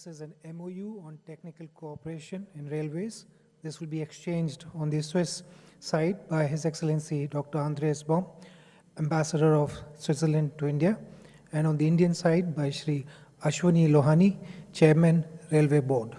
is an MOU on technical cooperation in railways. This will be exchanged on the Swiss side by His Excellency Dr. Andreas Baum, Ambassador of Switzerland to India, and on the Indian side by Shri Ashwani Lohani, Chairman, Railway Board.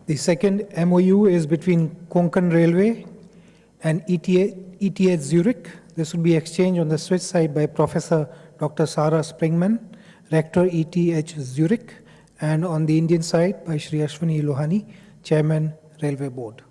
The second MOU is between Konkan Railway and ETH Zurich. This will be exchanged on the Swiss side by Professor Dr. Sarah Springman, Rector ETH Zurich, and on the Indian side by Shri Ashwani Lohani, Chairman, Railway Board.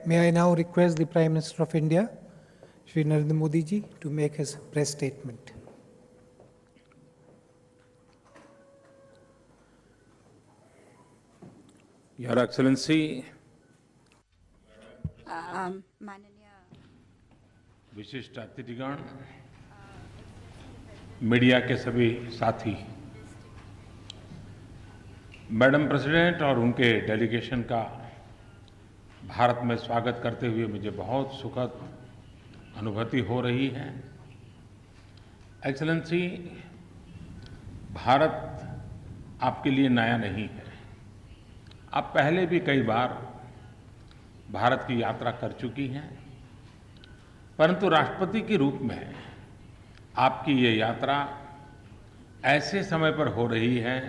May I now request the Prime Minister of India, Shri Narendra Modi ji, to make his press statement. Your Excellency, विशिष्ट अतिथिगण, media के सभी साथी, madam president और उनके delegation का भारत में स्वागत करते हुए मुझे बहुत सुखद अनुभूति हो रही है। एक्सेलेंसी, भारत आपके लिए नया नहीं है। आप पहले भी कई बार भारत की यात्रा कर चुकी हैं, परंतु राष्ट्रपति के रूप में आपकी ये यात्रा ऐसे समय पर हो रही है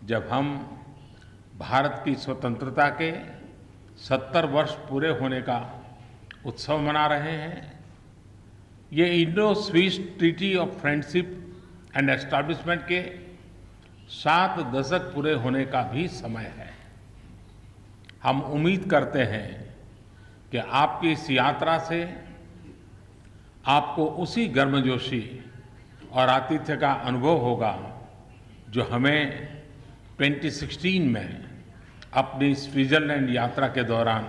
जब हम भारत की स्वतंत्रता के 70 वर्ष पूरे होने का उत्सव मना रहे हैं। ये Indo Swiss treaty of friendship and establishment के 7 दशक पूरे होने का भी समय है। हम उम्मीद करते हैं कि आपकी इस यात्रा से आपको उसी गर्मजोशी और आतिथ्य का अनुभव होगा जो हमें 2016 में अपनी स्विट्जरलैंड यात्रा के दौरान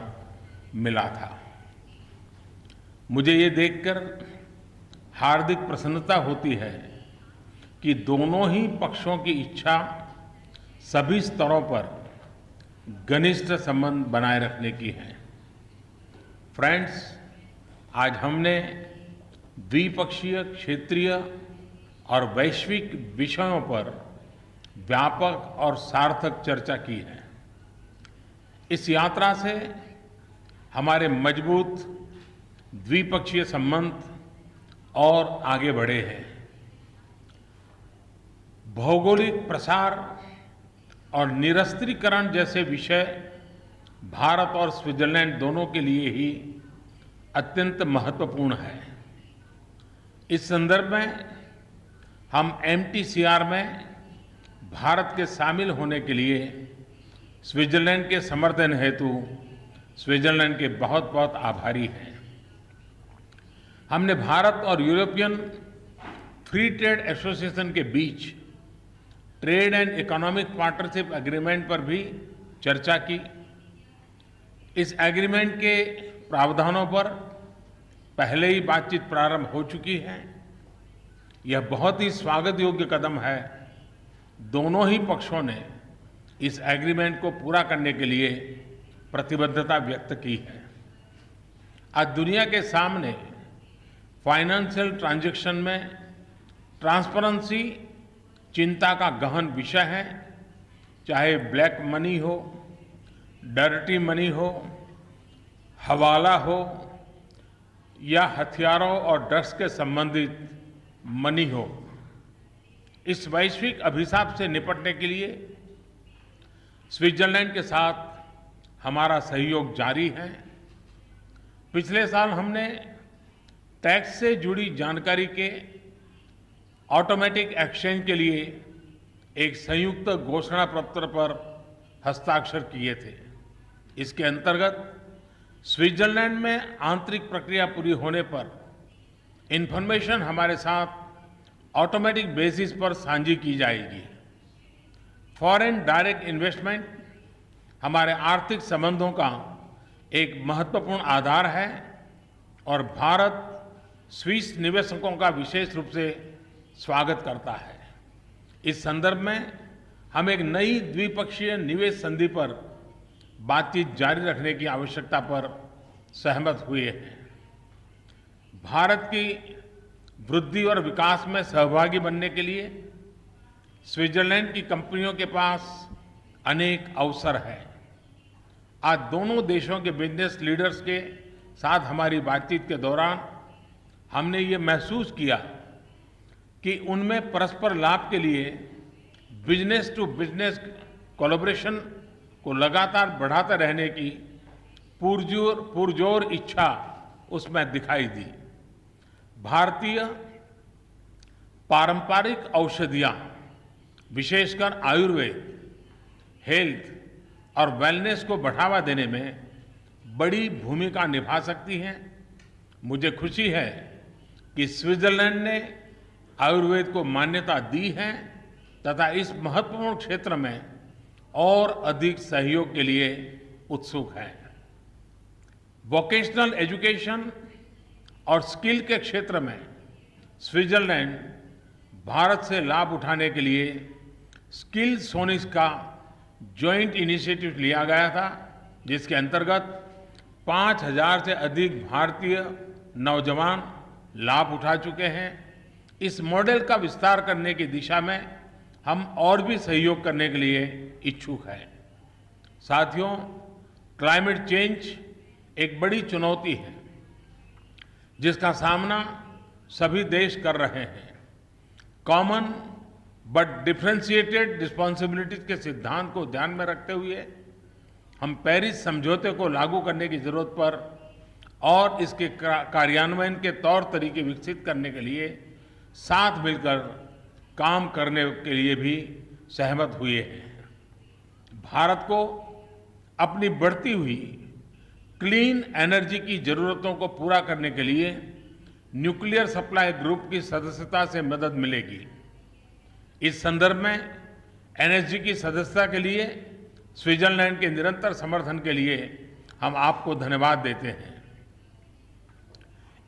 मिला था। मुझे ये देखकर हार्दिक प्रसन्नता होती है कि दोनों ही पक्षों की इच्छा सभी स्तरों पर घनिष्ठ संबंध बनाए रखने की है। फ्रेंड्स, आज हमने द्विपक्षीय, क्षेत्रीय और वैश्विक विषयों पर व्यापक और सार्थक चर्चा की है। इस यात्रा से हमारे मजबूत द्विपक्षीय संबंध और आगे बढ़े हैं। भौगोलिक प्रसार और निरस्त्रीकरण जैसे विषय भारत और स्विट्जरलैंड दोनों के लिए ही अत्यंत महत्वपूर्ण है। इस संदर्भ में हम MTCR में भारत के शामिल होने के लिए स्विट्जरलैंड के समर्थन हेतु स्विट्जरलैंड के बहुत बहुत आभारी हैं। हमने भारत और यूरोपियन फ्री ट्रेड एसोसिएशन के बीच trade and economic partnership agreement पर भी चर्चा की। इस एग्रीमेंट के प्रावधानों पर पहले ही बातचीत प्रारंभ हो चुकी है। यह बहुत ही स्वागत योग्य कदम है। दोनों ही पक्षों ने इस एग्रीमेंट को पूरा करने के लिए प्रतिबद्धता व्यक्त की है। आज दुनिया के सामने फाइनेंशियल ट्रांजैक्शन में ट्रांसपेरेंसी चिंता का गहन विषय है। चाहे ब्लैक मनी हो, डर्टी मनी हो, हवाला हो या हथियारों और ड्रग्स के संबंधित मनी हो, इस वैश्विक अभिशाप से निपटने के लिए स्विट्जरलैंड के साथ हमारा सहयोग जारी है। पिछले साल हमने टैक्स से जुड़ी जानकारी के ऑटोमेटिक एक्सचेंज के लिए एक संयुक्त घोषणा पत्र पर हस्ताक्षर किए थे। इसके अंतर्गत स्विट्जरलैंड में आंतरिक प्रक्रिया पूरी होने पर इंफॉर्मेशन हमारे साथ ऑटोमेटिक बेसिस पर साझी की जाएगी। फॉरेन डायरेक्ट इन्वेस्टमेंट हमारे आर्थिक संबंधों का एक महत्वपूर्ण आधार है और भारत स्विस निवेशकों का विशेष रूप से स्वागत करता है। इस संदर्भ में हम एक नई द्विपक्षीय निवेश संधि पर बातचीत जारी रखने की आवश्यकता पर सहमत हुए हैं। भारत की वृद्धि और विकास में सहभागी बनने के लिए स्विट्जरलैंड की कंपनियों के पास अनेक अवसर हैं। आज दोनों देशों के बिजनेस लीडर्स के साथ हमारी बातचीत के दौरान हमने ये महसूस किया कि उनमें परस्पर लाभ के लिए बिजनेस टू बिजनेस कोलैबोरेशन को लगातार बढ़ाते रहने की पुरजोर इच्छा उसमें दिखाई दी। भारतीय पारंपरिक औषधियाँ, विशेषकर आयुर्वेद, हेल्थ और वेलनेस को बढ़ावा देने में बड़ी भूमिका निभा सकती हैं। मुझे खुशी है कि स्विट्जरलैंड ने आयुर्वेद को मान्यता दी है तथा इस महत्वपूर्ण क्षेत्र में और अधिक सहयोग के लिए उत्सुक है। वोकेशनल एजुकेशन और स्किल के क्षेत्र में स्विट्जरलैंड भारत से लाभ उठाने के लिए स्किल सोनिस का जॉइंट इनिशिएटिव लिया गया था, जिसके अंतर्गत 5,000 से अधिक भारतीय नौजवान लाभ उठा चुके हैं। इस मॉडल का विस्तार करने की दिशा में हम और भी सहयोग करने के लिए इच्छुक हैं। साथियों, क्लाइमेट चेंज एक बड़ी चुनौती है जिसका सामना सभी देश कर रहे हैं। कॉमन बट डिफरेंशिएटेड रिस्पॉन्सिबिलिटीज के सिद्धांत को ध्यान में रखते हुए हम पेरिस समझौते को लागू करने की जरूरत पर और इसके कार्यान्वयन के तौर तरीके विकसित करने के लिए साथ मिलकर काम करने के लिए भी सहमत हुए हैं। भारत को अपनी बढ़ती हुई क्लीन एनर्जी की जरूरतों को पूरा करने के लिए न्यूक्लियर सप्लाई ग्रुप की सदस्यता से मदद मिलेगी। इस संदर्भ में एनएसजी की सदस्यता के लिए स्विट्जरलैंड के निरंतर समर्थन के लिए हम आपको धन्यवाद देते हैं।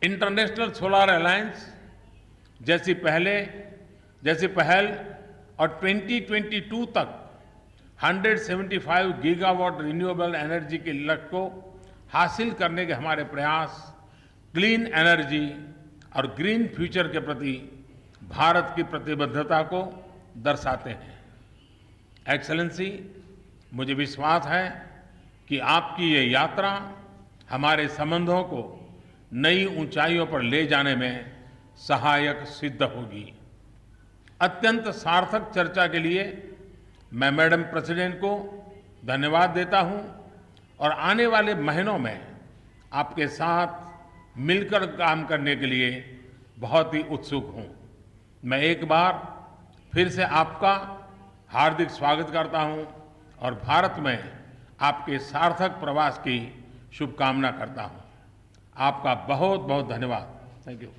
इंटरनेशनल सोलर अलायंस जैसी पहल और 2022 तक 175 गीगावाट रिन्यूएबल एनर्जी के लक्ष्य को हासिल करने के हमारे प्रयास क्लीन एनर्जी और ग्रीन फ्यूचर के प्रति भारत की प्रतिबद्धता को दर्शाते हैं। एक्सेलेंसी, मुझे विश्वास है कि आपकी ये यात्रा हमारे संबंधों को नई ऊंचाइयों पर ले जाने में सहायक सिद्ध होगी। अत्यंत सार्थक चर्चा के लिए मैं मैडम प्रेसिडेंट को धन्यवाद देता हूं और आने वाले महीनों में आपके साथ मिलकर काम करने के लिए बहुत ही उत्सुक हूं। मैं एक बार फिर से आपका हार्दिक स्वागत करता हूं और भारत में आपके सार्थक प्रवास की शुभकामना करता हूं। आपका बहुत बहुत धन्यवाद। Thank you.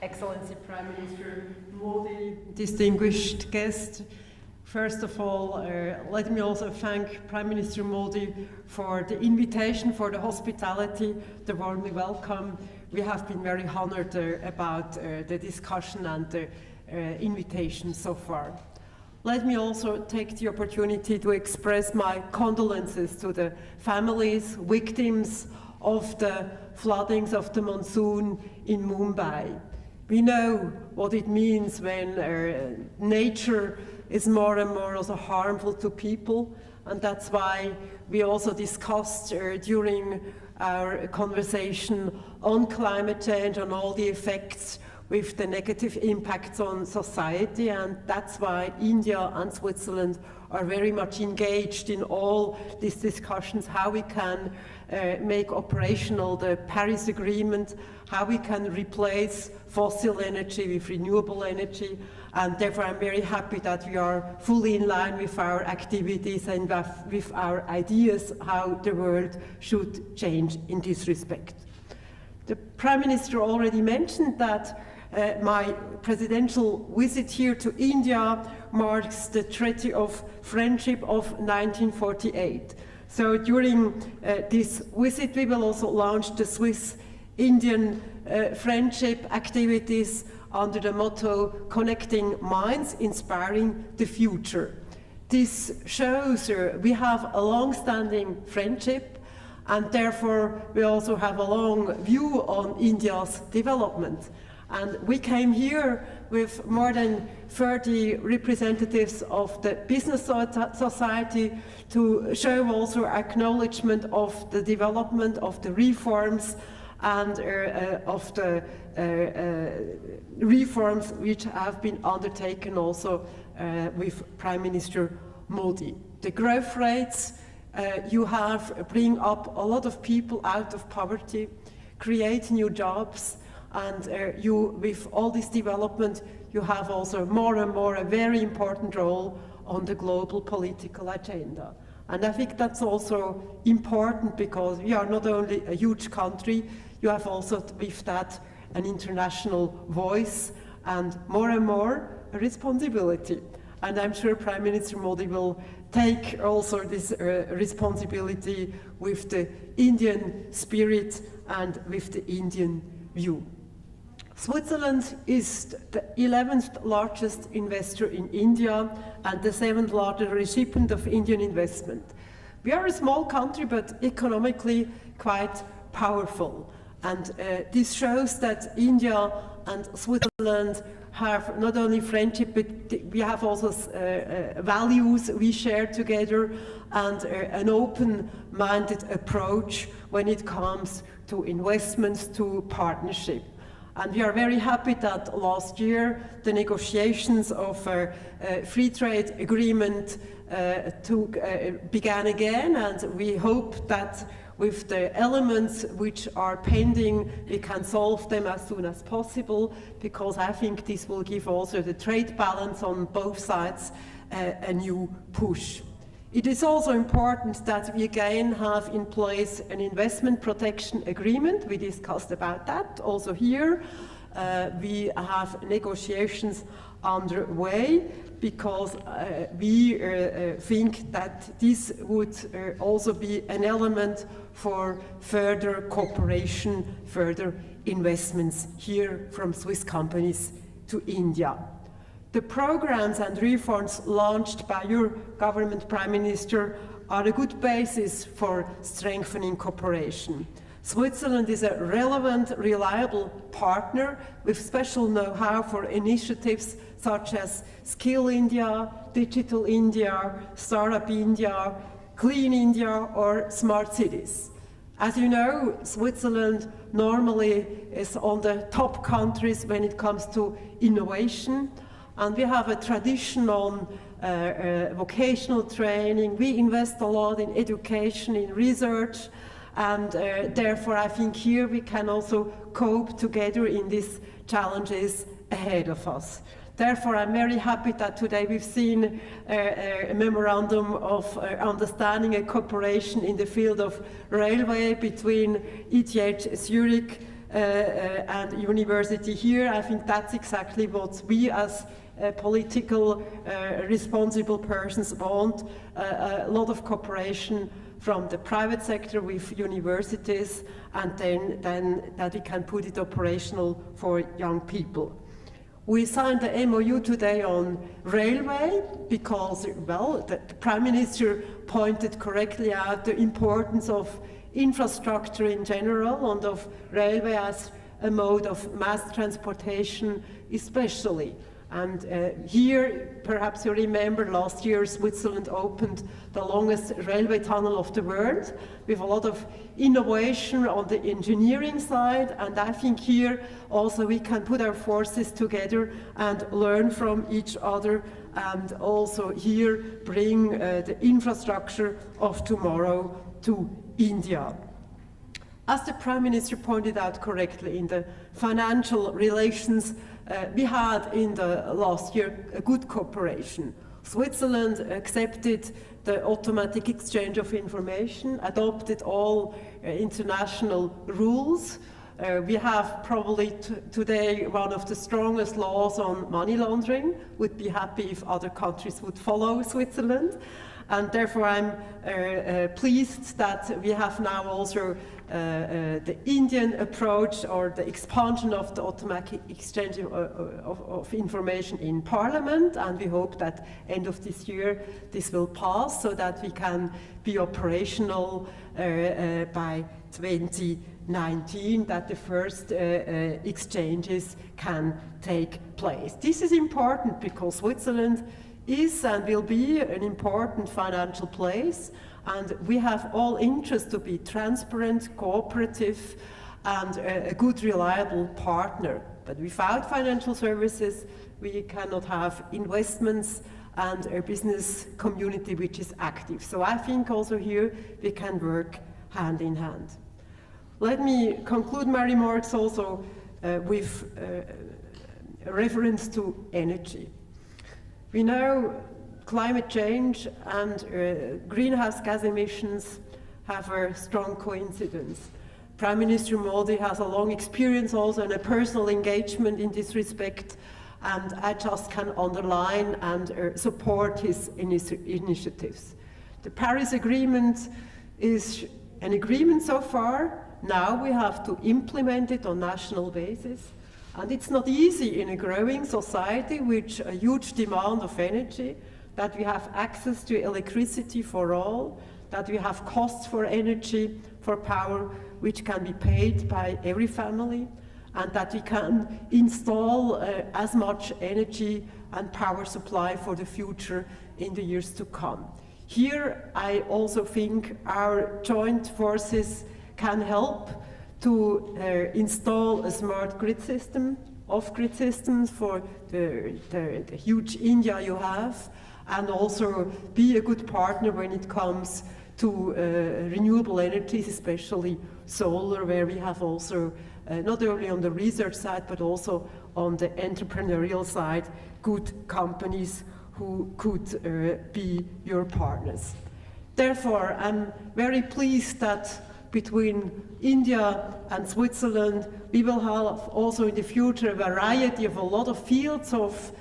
Excellency Prime Minister Modi, distinguished guests, first of all, let me also thank Prime Minister Modi for the invitation, for the hospitality, the warmly welcome. We have been very honored about the discussion and the invitation so far. Let me also take the opportunity to express my condolences to the families, victims of the floodings of the monsoon in Mumbai. We know what it means when nature is more and more also harmful to people, and that's why we also discussed during our conversation on climate change, on all the effects with the negative impacts on society, and that's why India and Switzerland are very much engaged in all these discussions, how we can make operational the Paris Agreement, how we can replace fossil energy with renewable energy, and therefore I'm very happy that we are fully in line with our activities and with our ideas how the world should change in this respect. The Prime Minister already mentioned that my presidential visit here to India marks the Treaty of Friendship of 1948. So during this visit we will also launch the Swiss-Indian friendship activities under the motto Connecting Minds, Inspiring the Future. This shows we have a long-standing friendship, and therefore we also have a long view on India's development. And we came here with more than 30 representatives of the business society to show also acknowledgement of the development of the reforms and of the reforms which have been undertaken also with Prime Minister Modi. The growth rates you have bring up a lot of people out of poverty, create new jobs, and you, with all this development, you have also more and more a very important role on the global political agenda. And I think that's also important because we are not only a huge country, you have also with that an international voice and more a responsibility. And I'm sure Prime Minister Modi will take also this responsibility with the Indian spirit and with the Indian view. Switzerland is the 11th largest investor in India and the 7th largest recipient of Indian investment. We are a small country, but economically quite powerful. And this shows that India and Switzerland have not only friendship, but we have also values we share together and an open-minded approach when it comes to investments, to partnership. And we are very happy that last year the negotiations of a free trade agreement began again, and we hope that with the elements which are pending, we can solve them as soon as possible, because I think this will give also the trade balance on both sides a new push. It is also important that we again have in place an investment protection agreement. We discussed about that also here. We have negotiations underway because we think that this would also be an element for further cooperation, further investments here from Swiss companies to India. The programs and reforms launched by your government, Prime Minister, are a good basis for strengthening cooperation. Switzerland is a relevant, reliable partner with special know-how for initiatives such as Skill India, Digital India, Startup India, Clean India, or Smart Cities. As you know, Switzerland normally is on the top countries when it comes to innovation. And we have a tradition on vocational training. We invest a lot in education, in research, and therefore I think here we can also cope together in these challenges ahead of us. Therefore, I'm very happy that today we've seen a memorandum of understanding and cooperation in the field of railway between ETH Zurich and university here. I think that's exactly what we as political responsible persons want, a lot of cooperation from the private sector with universities, and then that we can put it operational for young people. We signed the MOU today on railway because, well, the Prime Minister pointed correctly out the importance of infrastructure in general and of railway as a mode of mass transportation especially. And here, perhaps you remember, last year Switzerland opened the longest railway tunnel of the world with a lot of innovation on the engineering side. And I think here also we can put our forces together and learn from each other, and also here bring the infrastructure of tomorrow to India. As the Prime Minister pointed out correctly, in the financial relations, we had in the last year a good cooperation. Switzerland accepted the automatic exchange of information, adopted all international rules. We have probably today one of the strongest laws on money laundering. Would be happy if other countries would follow Switzerland. And therefore I'm pleased that we have now also the Indian approach, or the expansion of the automatic exchange of information in Parliament, and we hope that end of this year this will pass so that we can be operational by 2019, that the first exchanges can take place. This is important because Switzerland is and will be an important financial place, and we have all interest to be transparent, cooperative, and a good, reliable partner. But without financial services, we cannot have investments and a business community which is active. So I think also here we can work hand in hand. Let me conclude my remarks also with a reference to energy. We know climate change and greenhouse gas emissions have a strong coincidence. Prime Minister Modi has a long experience also and a personal engagement in this respect, and I just can underline and support his initiatives. The Paris Agreement is an agreement so far. Now we have to implement it on national basis. And it's not easy in a growing society with a huge demand of energy, that we have access to electricity for all, that we have costs for energy, for power, which can be paid by every family, and that we can install as much energy and power supply for the future in the years to come. Here, I also think our joint forces can help to install a smart grid system, off-grid systems for the huge India you have, and also be a good partner when it comes to renewable energies, especially solar, where we have also, not only on the research side, but also on the entrepreneurial side, good companies who could be your partners. Therefore, I'm very pleased that between India and Switzerland, we will have also in the future a variety of a lot of fields of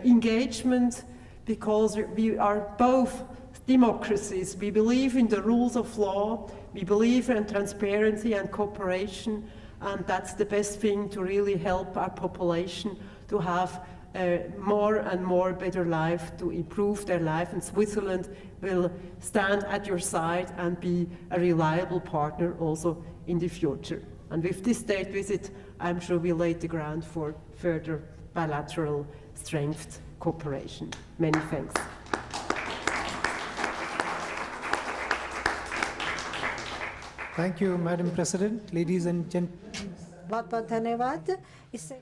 engagement, because we are both democracies. We believe in the rules of law, we believe in transparency and cooperation, and that's the best thing to really help our population to have more and more better life, to improve their life, and Switzerland will stand at your side and be a reliable partner also in the future. And with this state visit, I'm sure we laid the ground for further bilateral strengthened cooperation. Many thanks. Thank you, Madam President. Ladies and gentlemen. बहुत-बहुत धन्यवाद। इससे